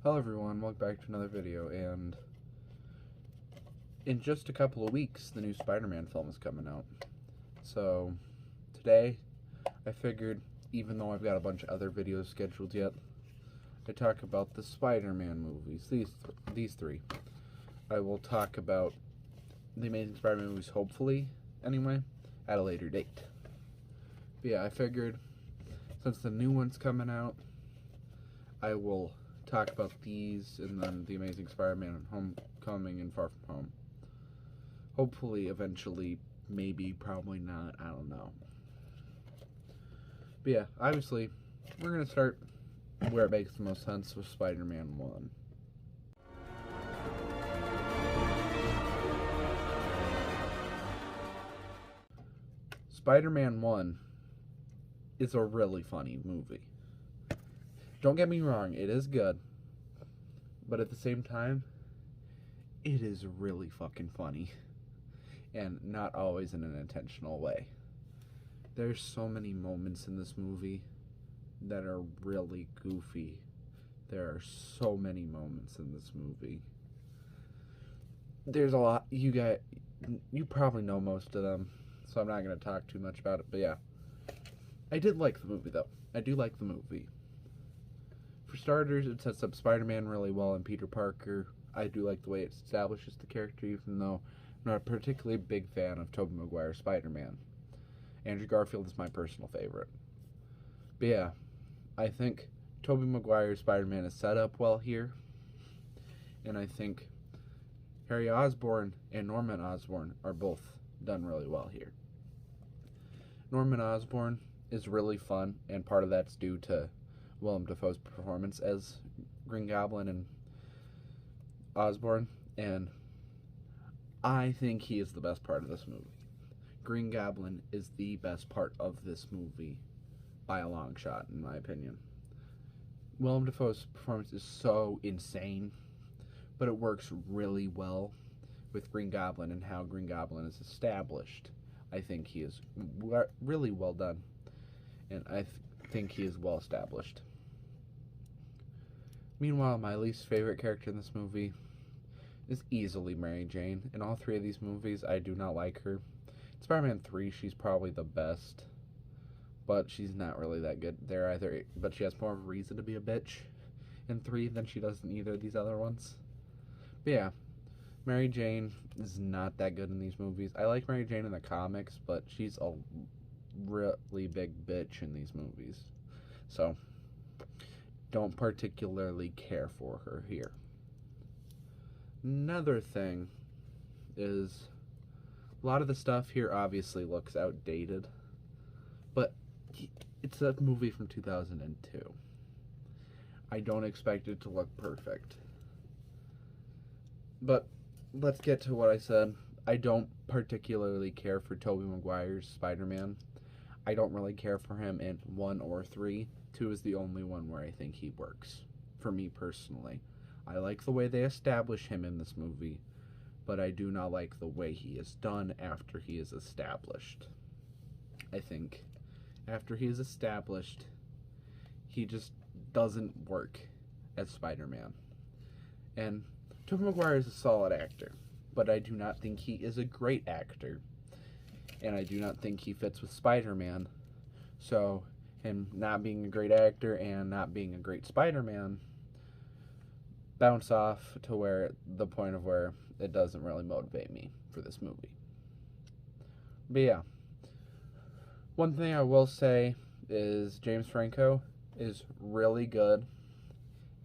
Hello everyone, welcome back to another video, and in just a couple of weeks, the new Spider-Man film is coming out. So, today, I figured, even though I've got a bunch of other videos scheduled yet, I talk about the Spider-Man movies, these three. I will talk about the Amazing Spider-Man movies, hopefully, anyway, at a later date. But yeah, I figured, since the new one's coming out, I will talk about these, and then The Amazing Spider-Man, Homecoming, and Far From Home. Hopefully, eventually, maybe, probably not, I don't know. But yeah, obviously, we're going to start where it makes the most sense with Spider-Man 1. Spider-Man 1 is a really funny movie. Don't get me wrong, it is good, but at the same time, it is really fucking funny, and not always in an intentional way. There's so many moments in this movie that are really goofy. There are so many moments in this movie. There's a lot, you probably know most of them, so I'm not going to talk too much about it, but yeah. I did like the movie, though. I do like the movie. For starters, it sets up Spider-Man really well and Peter Parker. I do like the way it establishes the character, even though I'm not a particularly big fan of Tobey Maguire's Spider-Man. Andrew Garfield is my personal favorite. But yeah, I think Tobey Maguire's Spider-Man is set up well here. And I think Harry Osborn and Norman Osborn are both done really well here. Norman Osborn is really fun, and part of that's due to Willem Dafoe's performance as Green Goblin and Osborn, and I think he is the best part of this movie. Green Goblin is the best part of this movie by a long shot, in my opinion. Willem Dafoe's performance is so insane, but it works really well with Green Goblin and how Green Goblin is established. I think he is really well done, and I think he is well established. Meanwhile, my least favorite character in this movie is easily Mary Jane. In all three of these movies, I do not like her. In Spider-Man 3, she's probably the best, but she's not really that good there either. But she has more of a reason to be a bitch in 3 than she does in either of these other ones. But yeah, Mary Jane is not that good in these movies. I like Mary Jane in the comics, but she's a really big bitch in these movies. So, don't particularly care for her here. Another thing is a lot of the stuff here obviously looks outdated, but it's a movie from 2002. I don't expect it to look perfect. But let's get to what I said. I don't particularly care for Tobey Maguire's Spider-Man. I don't really care for him in 1 or 3. 2 is the only one where I think he works, for me personally. I like the way they establish him in this movie, but I do not like the way he is done after he is established. I think after he is established, he just doesn't work as Spider-Man. And Tobey Maguire is a solid actor, but I do not think he is a great actor. And I do not think he fits with Spider-Man. So, him not being a great actor and not being a great Spider-Man bounce off to where the point of where it doesn't really motivate me for this movie. But yeah, one thing I will say is James Franco is really good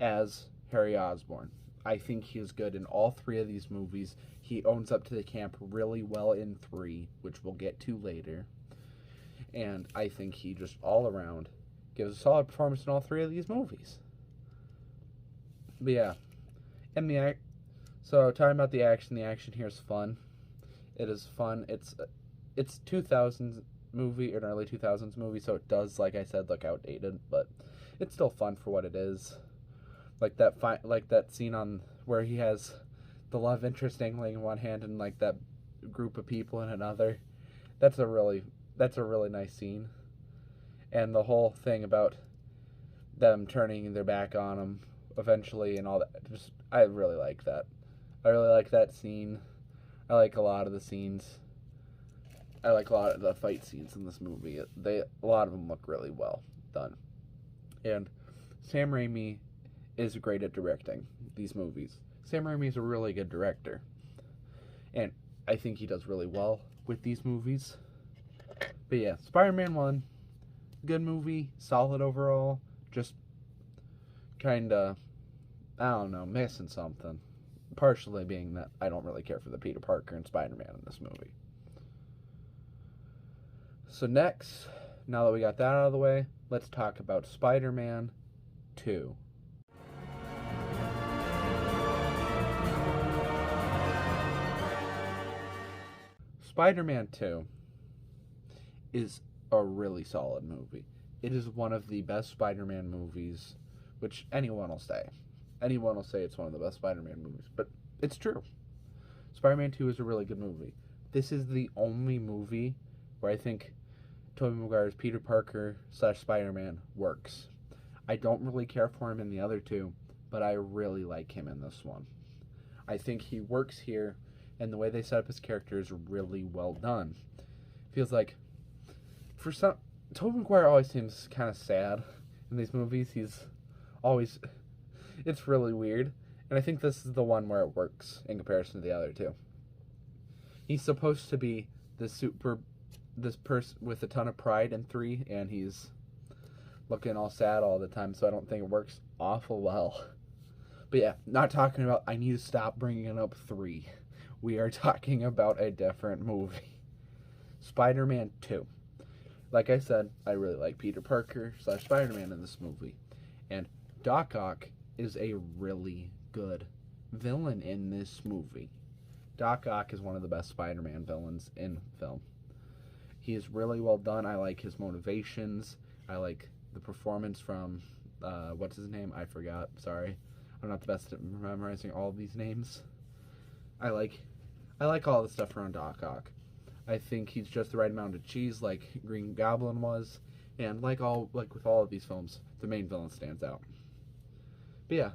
as Harry Osborn. I think he is good in all 3 of these movies. He owns up to the camp really well in 3, which we'll get to later. And I think he just all around gives a solid performance in all 3 of these movies. But yeah, so talking about the action here is fun. It is fun. It's 2000s movie, an early 2000s movie, so it does, like I said, look outdated, but it's still fun for what it is. Like that scene on where he has the love interest dangling in one hand and like that group of people in another. That's a really nice scene. And the whole thing about them turning their back on him eventually and all that. Just I really like that. I really like that scene. I like a lot of the scenes. I like a lot of the fight scenes in this movie. A lot of them look really well done. And Sam Raimi is great at directing these movies. Sam Raimi is a really good director. And I think he does really well with these movies. But yeah, Spider-Man 1, good movie, solid overall. Just kinda, I don't know, missing something. Partially being that I don't really care for the Peter Parker and Spider-Man in this movie. So next, now that we got that out of the way, let's talk about Spider-Man 2. Spider-Man 2 is a really solid movie. It is one of the best Spider-Man movies, which anyone will say. Anyone will say it's one of the best Spider-Man movies, but it's true. Spider-Man 2 is a really good movie. This is the only movie where I think Tobey Maguire's Peter Parker / Spider-Man works. I don't really care for him in the other two, but I really like him in this one. I think he works here, and the way they set up his character is really well done. Feels like, for some, Tobey Maguire always seems kind of sad in these movies. He's always, it's really weird, and I think this is the one where it works in comparison to the other two. He's supposed to be this person with a ton of pride in 3, and he's looking all sad all the time, so I don't think it works awful well. But yeah, not talking about, I need to stop bringing up 3. We are talking about a different movie. Spider-Man 2. Like I said, I really like Peter Parker / Spider-Man in this movie. And Doc Ock is a really good villain in this movie. Doc Ock is one of the best Spider-Man villains in film. He is really well done. I like his motivations. I like the performance from, what's his name? I forgot. Sorry. I'm not the best at memorizing all of these names. I like all the stuff around Doc Ock. I think he's just the right amount of cheese, like Green Goblin was, and like with all of these films, the main villain stands out. But yeah,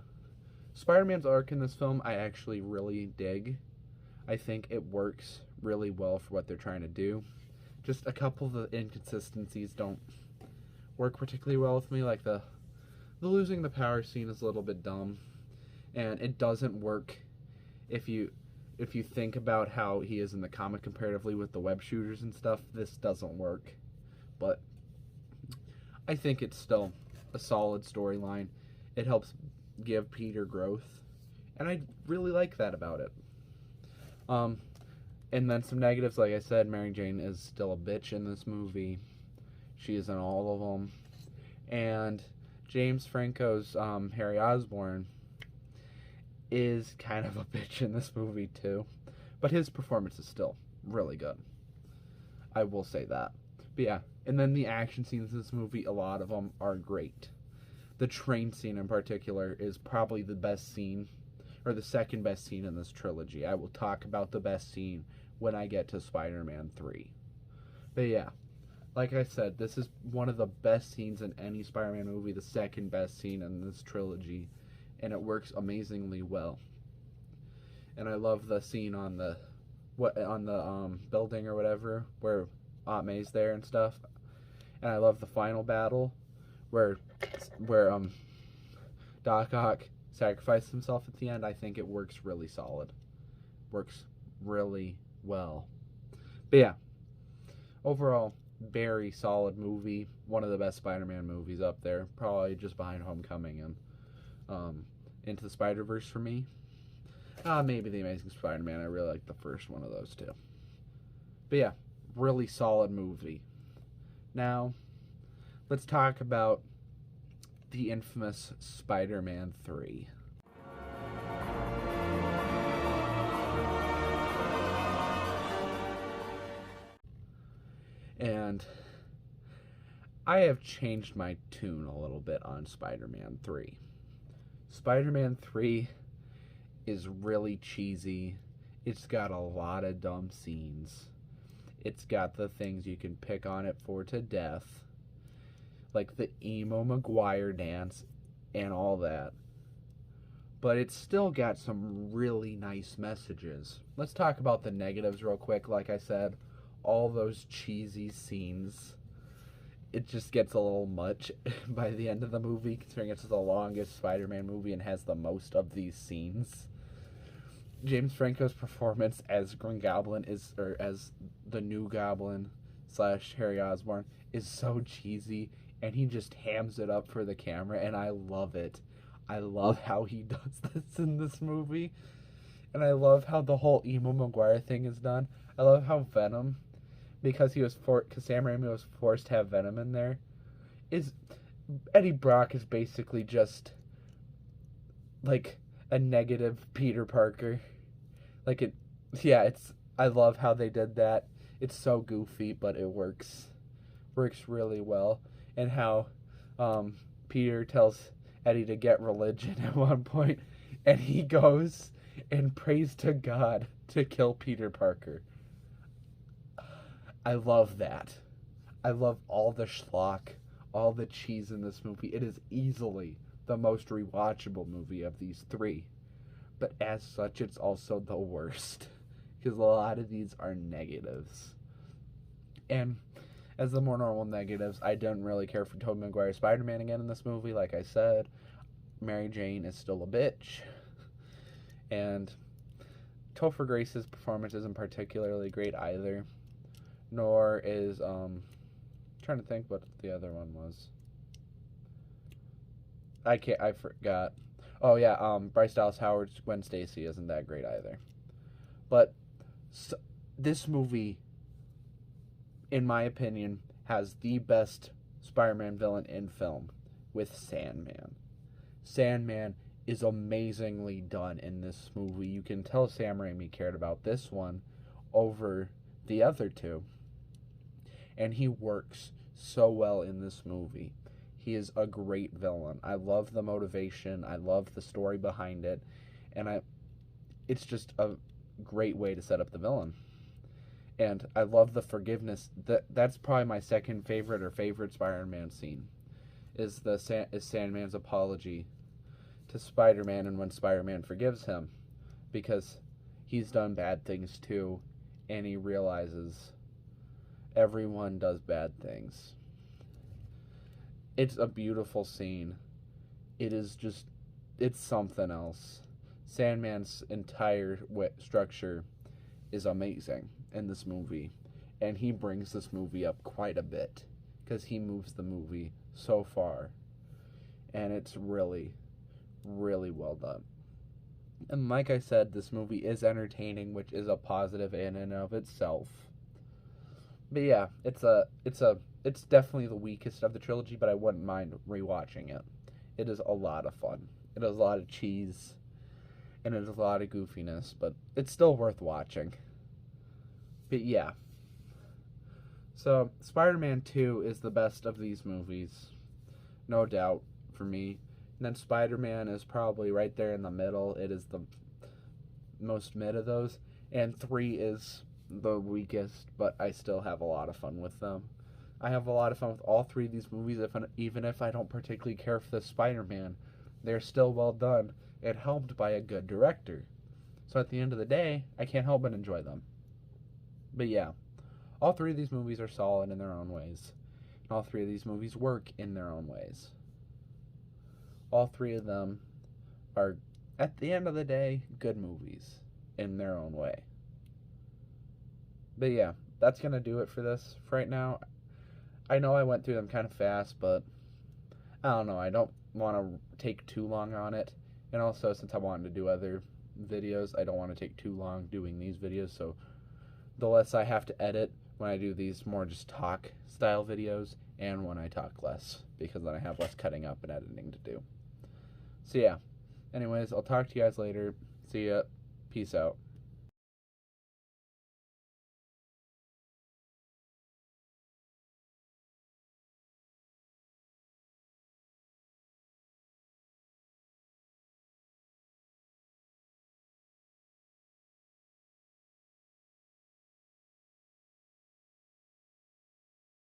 Spider-Man's arc in this film I actually really dig. I think it works really well for what they're trying to do. Just a couple of the inconsistencies don't work particularly well with me, like the losing the power scene is a little bit dumb, and it doesn't work if you think about how he is in the comic comparatively with the web shooters and stuff. This doesn't work, but I think it's still a solid storyline. It helps give Peter growth, and I really like that about it. And then some negatives, like I said, Mary Jane is still a bitch in this movie. She is in all of them. And James Franco's Harry Osborn is kind of a bitch in this movie too. But his performance is still really good. I will say that. But yeah, and then the action scenes in this movie, a lot of them are great. The train scene in particular is probably the best scene, or the second best scene in this trilogy. I will talk about the best scene when I get to Spider-Man 3. But yeah, like I said, this is one of the best scenes in any Spider-Man movie, the second best scene in this trilogy, and it works amazingly well. And I love the scene on the building or whatever where Aunt May's there and stuff. And I love the final battle where Doc Ock sacrificed himself at the end. I think it works really solid. Works really well. But yeah, overall, very solid movie. One of the best Spider-Man movies up there. Probably just behind Homecoming and Into the Spider-Verse for me. Maybe The Amazing Spider-Man. I really like the first one of those two. But yeah, really solid movie. Now, let's talk about the infamous Spider-Man 3. And I have changed my tune a little bit on Spider-Man 3. Spider-Man 3 is really cheesy. It's got a lot of dumb scenes. It's got the things you can pick on it for to death. Like the emo Maguire dance and all that. but it's still got some really nice messages. Let's talk about the negatives real quick. Like I said, all those cheesy scenes. It just gets a little much by the end of the movie, considering it's the longest Spider-Man movie and has the most of these scenes. James Franco's performance as Green Goblin or as the new Goblin / Harry Osborn, is so cheesy, and he just hams it up for the camera, and I love it. I love how he does this in this movie, and I love how the whole Emo Maguire thing is done. I love how Venom, because Sam Raimi was forced to have Venom in there, is Eddie Brock is basically just like a negative Peter Parker. I love how they did that. It's so goofy, but it works really well. And how Peter tells Eddie to get religion at one point, and he goes and prays to God to kill Peter Parker. I love that. I love all the schlock, all the cheese in this movie. It is easily the most rewatchable movie of these three. But as such, it's also the worst, because a lot of these are negatives. And as the more normal negatives, I don't really care for Tobey Maguire's Spider-Man again in this movie. Like I said, Mary Jane is still a bitch. And Topher Grace's performance isn't particularly great either. Nor is, trying to think what the other one was. I forgot. Oh yeah, Bryce Dallas Howard's Gwen Stacy isn't that great either. But this movie, in my opinion, has the best Spider-Man villain in film, with Sandman. Sandman is amazingly done in this movie. You can tell Sam Raimi cared about this one over the other two. And he works so well in this movie. He is a great villain. I love the motivation. I love the story behind it. And it's just a great way to set up the villain. And I love the forgiveness. That's probably my second favorite Spider-Man scene. Is Sandman's apology to Spider-Man, and when Spider-Man forgives him, because he's done bad things too, and he realizes everyone does bad things. It's a beautiful scene. It's something else. Sandman's entire structure is amazing in this movie, and he brings this movie up quite a bit, because he moves the movie so far, and it's really, really well done. And like I said, this movie is entertaining, which is a positive in and of itself. But yeah, it's definitely the weakest of the trilogy, but I wouldn't mind rewatching it. It is a lot of fun. It has a lot of cheese, and it has a lot of goofiness, but it's still worth watching. But yeah. So, Spider-Man 2 is the best of these movies, no doubt, for me. And then Spider-Man is probably right there in the middle. It is the most mid of those. And 3 is the weakest, but I still have a lot of fun with them. I have a lot of fun with all 3 of these movies, even if I don't particularly care for the Spider-Man. They're still well done and helped by a good director. So at the end of the day, I can't help but enjoy them. But yeah, all 3 of these movies are solid in their own ways. And all 3 of these movies work in their own ways. All 3 of them are, at the end of the day, good movies in their own way. But yeah, that's going to do it for this for right now. I know I went through them kind of fast, but I don't know. I don't want to take too long on it. And also, since I wanted to do other videos, I don't want to take too long doing these videos. So the less I have to edit when I do these more just talk style videos, and when I talk less, because then I have less cutting up and editing to do. So yeah, anyways, I'll talk to you guys later. See ya. Peace out.